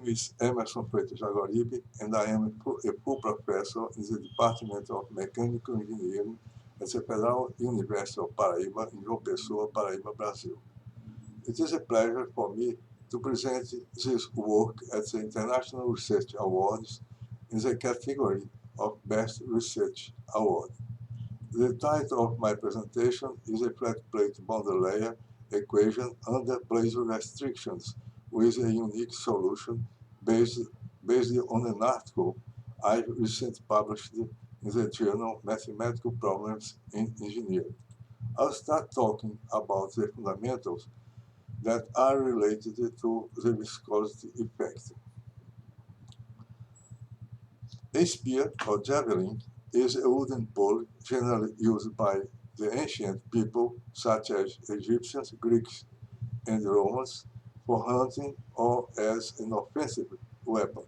is Emerson Jaguaribe, and I am a full professor in the Department of Mechanical Engineering at the Federal University of Paraíba in João Pessoa, Paraíba, Brazil. It is a pleasure for me to present this work at the International Research Awards in the category of Best Research Award. The title of my presentation is a flat plate boundary layer equation under Blasius restrictions with a unique solution based on an article I recently published in the journal Mathematical Problems in Engineering. I'll start talking about the fundamentals that are related to the viscosity effect. A spear or javelin is a wooden pole generally used by the ancient people such as Egyptians, Greeks, and Romans for hunting or as an offensive weapon.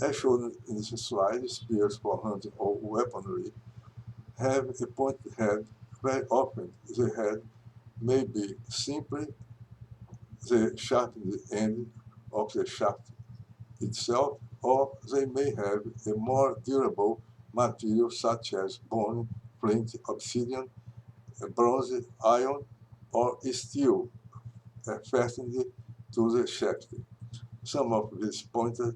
As shown in this slide, spears for hunting or weaponry have a pointed head. Very often the head may be simply the sharpened end of the shaft itself, or they may have a more durable material such as bone, flint, obsidian, bronze, iron, or steel fastened to the shaft. Some of these pointed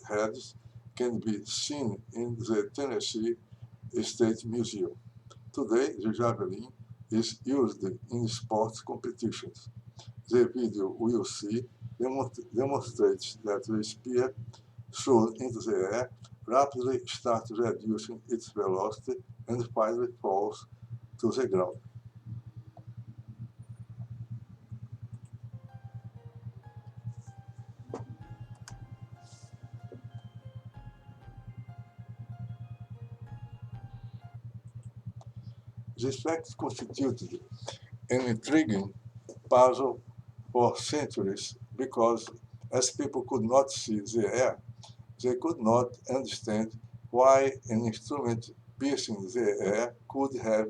heads can be seen in the Tennessee State Museum. Today, the javelin is used in sports competitions. The video we will see demonstrates that the spear thrown into the air rapidly starts reducing its velocity and finally falls to the ground. This fact constituted an intriguing puzzle for centuries because, as people could not see the air, they could not understand why an instrument piercing the air could have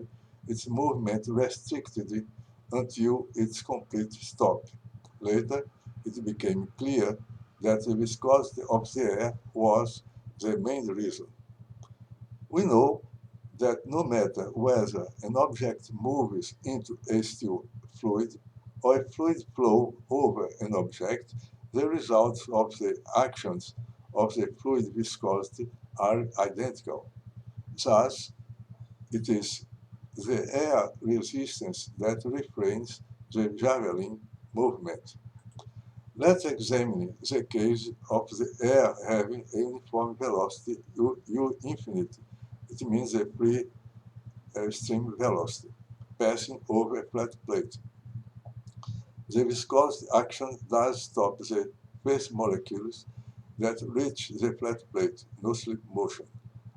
its movement restricted until its complete stop. Later, it became clear that the viscosity of the air was the main reason. We know that no matter whether an object moves into a still fluid or a fluid flow over an object, the results of the actions of the fluid viscosity are identical. Thus, it is the air resistance that refrains the javelin movement. Let's examine the case of the air having a uniform velocity U infinite. It means a free stream velocity passing over a flat plate. The viscosity action does stop the first molecules that reach the flat plate, no slip motion.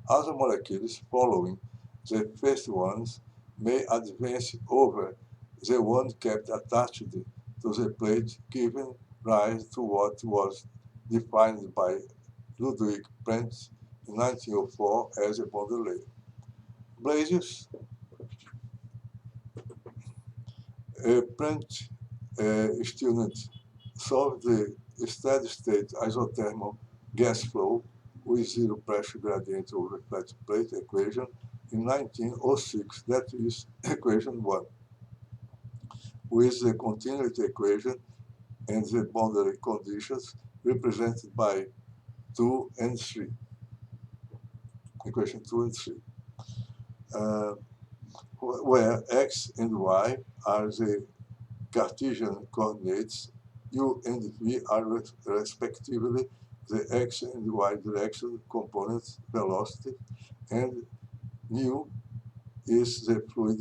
Other molecules following the first ones may advance over the one kept attached to the plate, giving rise to what was defined by Ludwig Pencis in 1904 as a boundary layer. Blasius, a French student, solved the steady-state isothermal gas flow with zero pressure gradient over flat plate equation in 1906, that is equation 1, with the continuity equation and the boundary conditions represented by 2 and 3, equation 2 and 3, where x and y are the Cartesian coordinates, u and v are respectively the x and y direction components velocity, and nu is the fluid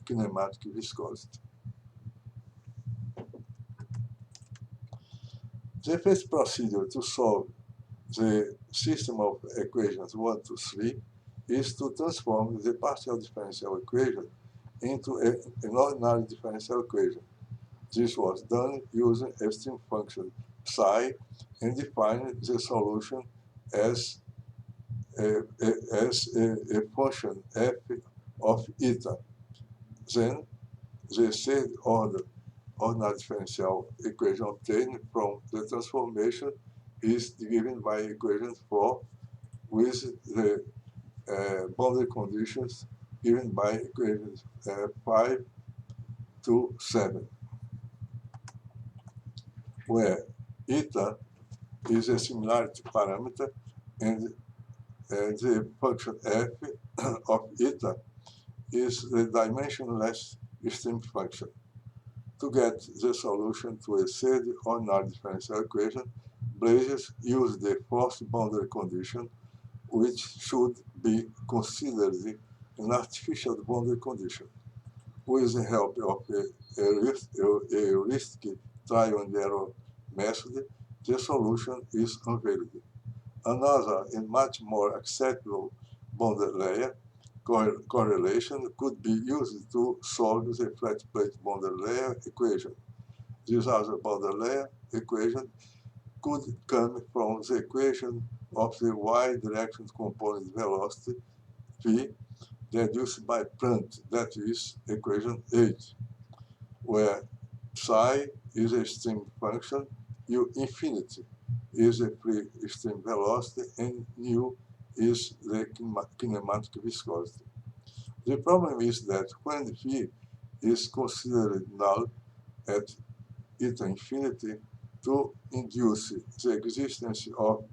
kinematic viscosity. The first procedure to solve the system of equations 1 to 3 is to transform the partial differential equation into an ordinary differential equation. This was done using a stream function psi and defining the solution as a function f of eta. Then the third order ordinary differential equation obtained from the transformation is given by equation 4 with the boundary conditions given by equations 5 to 7, where eta is a similarity parameter and the function f of eta is the dimensionless stream function. To get the solution to a third ordinary differential equation, Blasius used the forced boundary condition, which should be considered an artificial boundary condition. With the help of a heuristic trial and error method, the solution is unveiled. Another and much more acceptable boundary layer correlation could be used to solve the flat plate boundary layer equation. This other boundary layer equation could come from the equation of the y direction component velocity v deduced by Prandtl, that is equation 8, where psi is a stream function, u infinity is a free stream velocity, and nu is the kinematic viscosity. The problem is that when v is considered null at eta infinity, to induce the existence of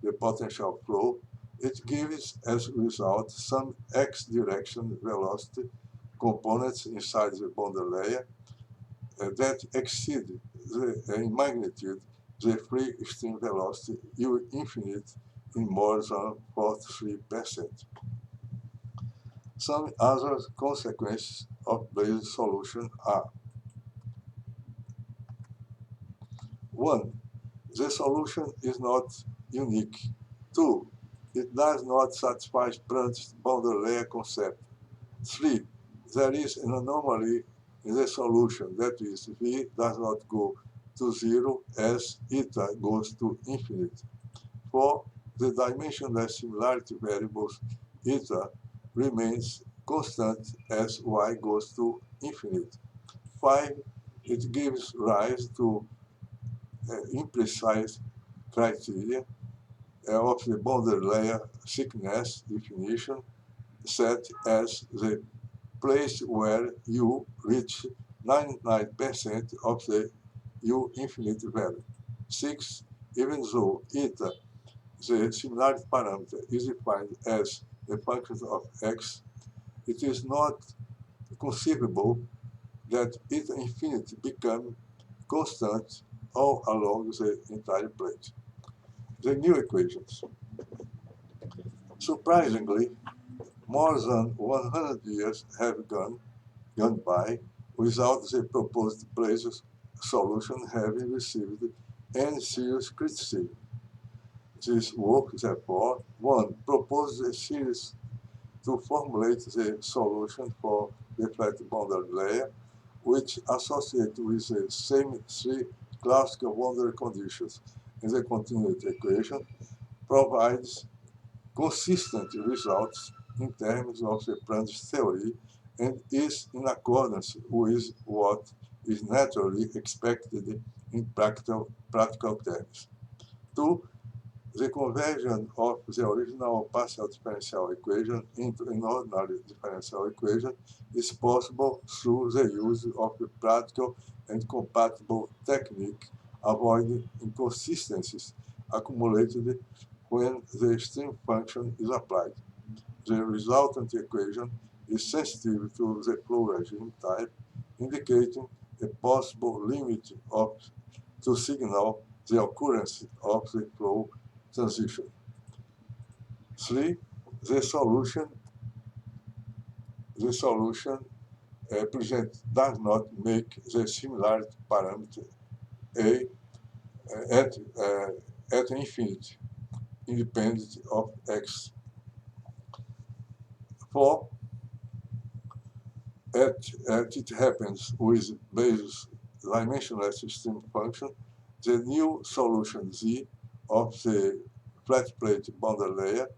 the potential flow, it gives as a result some x direction velocity components inside the boundary layer that exceed in magnitude the free stream velocity u infinite in more than 43%. Some other consequences of Blasius solution are: 1. The solution is not unique. 2. It does not satisfy Prandtl's boundary layer concept. 3. There is an anomaly in the solution, that is, v does not go to 0 as eta goes to infinite. 4. The dimensionless similarity variables eta remains constant as y goes to infinite. 5. It gives rise to imprecise criteria of the boundary layer thickness definition, set as the place where u reach 99% of the u infinite value. 6. Even though eta, the similarity parameter, is defined as a function of x, it is not conceivable that eta infinity become constant all along the entire plate. The new equations. Surprisingly, more than 100 years have gone by without the proposed Blasius solution having received any serious criticism. This work, therefore, 1. Proposes a series to formulate the solution for the flat boundary layer, which, associated with the same three classical boundary conditions in the continuity equation, provides consistent results in terms of the Prandtl theory and is in accordance with what is naturally expected in practical terms. 2. The conversion of the original partial differential equation into an ordinary differential equation is possible through the use of a practical and compatible technique, avoiding inconsistencies accumulated when the stream function is applied. The resultant equation is sensitive to the flow regime type, indicating a possible limit to signal the occurrence of the flow transition. 3. The solution present does not make the similarity parameter a at infinity, independent of x. 4. It happens with Blasius dimensionless stream function, the new solution z of the flat plate boundary layer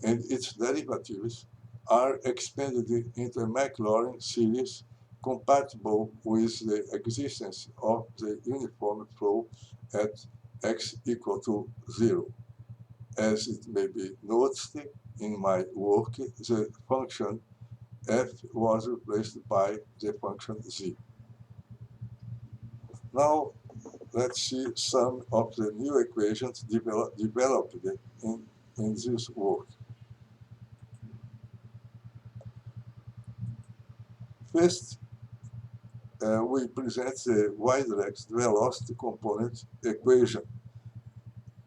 and its derivatives are expanded into a Maclaurin series compatible with the existence of the uniform flow at x equal to 0. As it may be noticed in my work, the function f was replaced by the function z. Now, let's see some of the new equations developed in this work. First, we present the y-directed velocity component equation.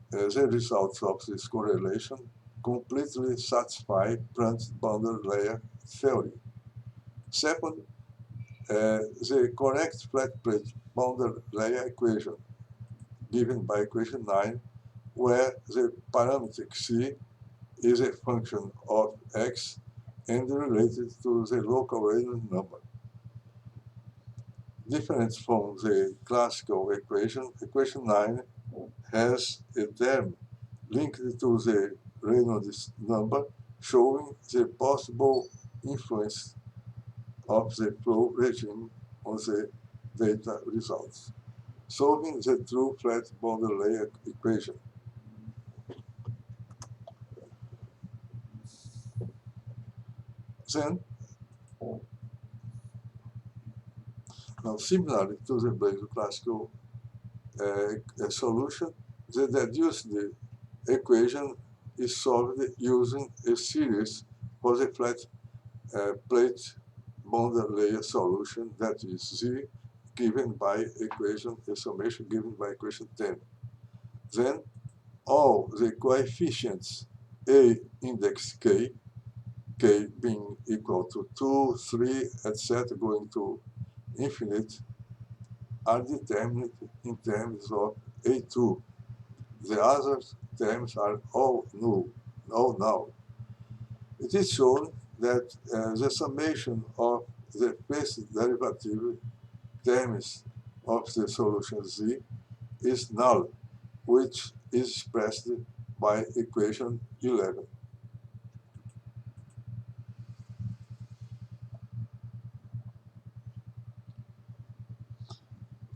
The results of this correlation completely satisfy Planck's boundary layer theory. Second, the correct flat plate boundary layer equation, given by equation 9, where the parametric c is a function of x and related to the local Reynolds number. Different from the classical equation, equation 9 has a term linked to the Reynolds number, showing the possible influence of the flow regime on the data results, solving the true flat boundary layer equation. Then, now similarly to the Blasius classical solution, the deduced equation is solved using a series for the flat plate boundary layer solution, that is Z, given by equation, a summation given by equation 10. Then all the coefficients A index K, K being equal to 2, 3, etc., going to infinite, are determined in terms of A2. The other terms are all null. It is shown that the summation of the first derivative terms of the solution Z is null, which is expressed by equation 11.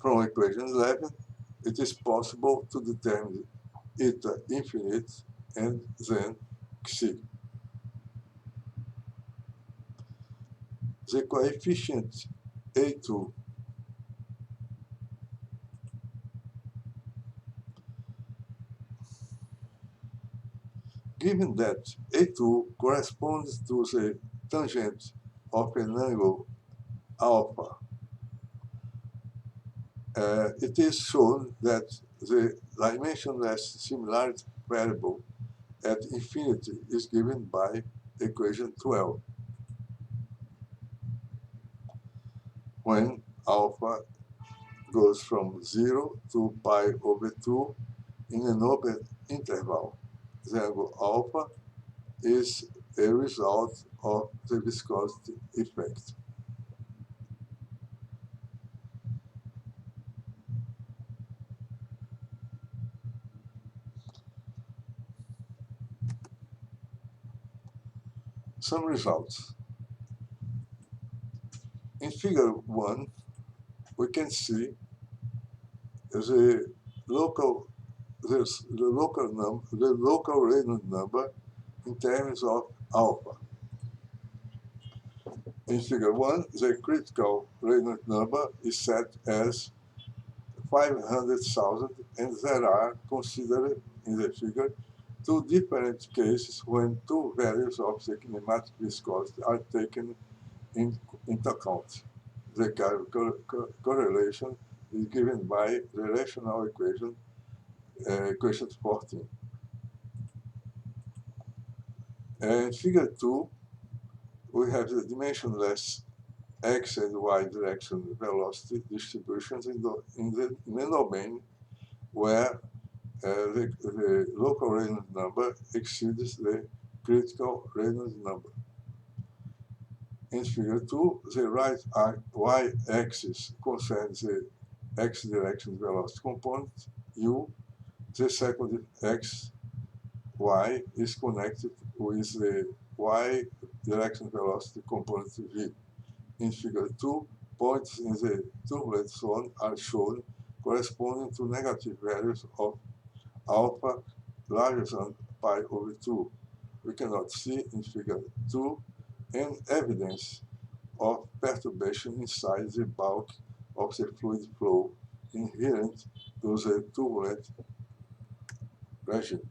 From equation 11, it is possible to determine eta infinite and then xi. The coefficient A2 given that A2 corresponds to the tangent of an angle alpha, it is shown that the dimensionless similarity variable at infinity is given by equation 12, when alpha goes from 0 to pi over 2 in an open interval. The angle alpha is a result of the viscosity effect. Some results. In figure 1, we can see the local Reynolds number in terms of alpha. In figure 1, the critical Reynolds number is set as 500,000, and there are considered in the figure two different cases when two values of the kinematic viscosity are taken into account. The correlation is given by the rational equation, equation 14. In figure 2, we have the dimensionless x and y direction velocity distributions in the domain where the local Reynolds number exceeds the critical Reynolds number. In figure 2, the right y-axis concerns the x direction velocity component u. The second x, y, is connected with the y direction velocity component v. In figure 2, points in the turbulent zone are shown corresponding to negative values of alpha larger than pi over 2. We cannot see in figure 2 any evidence of perturbation inside the bulk of the fluid flow inherent to the turbulent regime.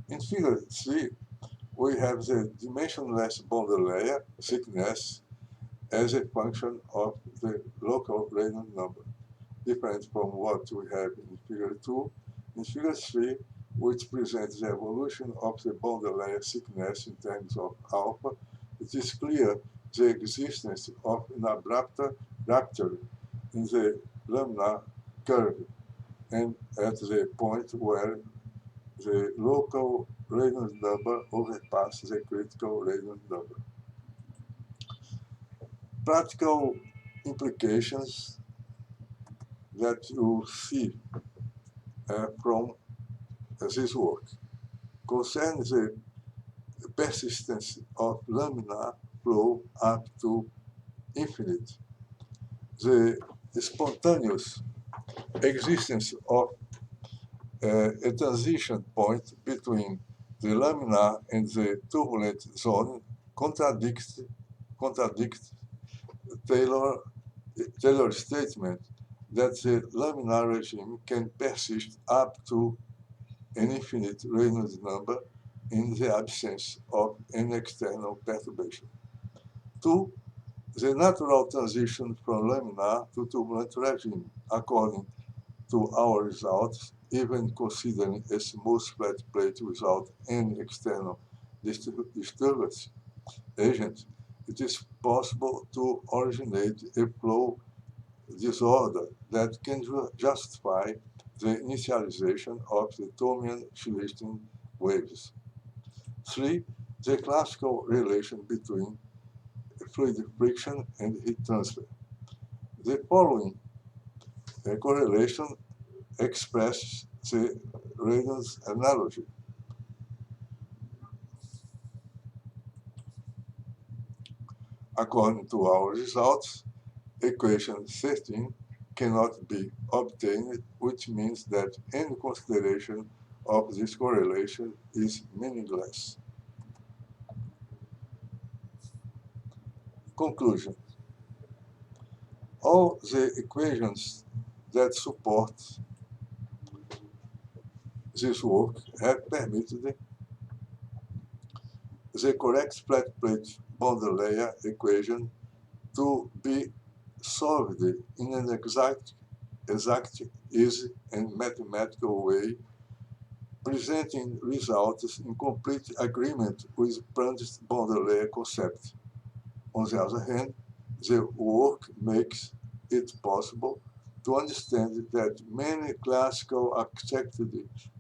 In figure 3, we have the dimensionless boundary layer thickness as a function of the local radiant number, different from what we have in figure 2. In figure 3, which presents the evolution of the boundary layer thickness in terms of alpha, it is clear the existence of an abrupt rupture in the laminar curve and at the point where the local radiant number overpasses the critical radiant number. Practical implications that you see from this work concern the persistence of laminar flow up to infinite, the spontaneous existence of a transition point between the laminar and the turbulent zone contradicts Taylor's statement that the laminar regime can persist up to an infinite Reynolds number in the absence of any external perturbation. 2. The natural transition from laminar to turbulent regime, according to our results, even considering a smooth flat plate without any external disturbance agent, it is possible to originate a flow disorder that can justify the initialization of the Thomson waves. 3. The classical relation between fluid friction and heat transfer. The following correlation expresses the Reynolds analogy. According to our results, equation 13 cannot be obtained, which means that any consideration of this correlation is meaningless. Conclusion. All the equations that support this work have permitted the correct flat plate boundary layer equation to be solved in an exact, easy, and mathematical way, presenting results in complete agreement with Prandt's boundary layer concept. On the other hand, the work makes it possible to understand that many classical accepted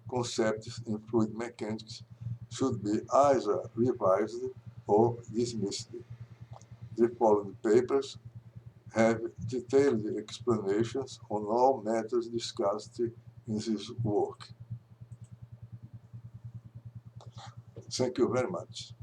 concepts in fluid mechanics should be either revised or dismissed. The following papers have detailed explanations on all matters discussed in this work. Thank you very much.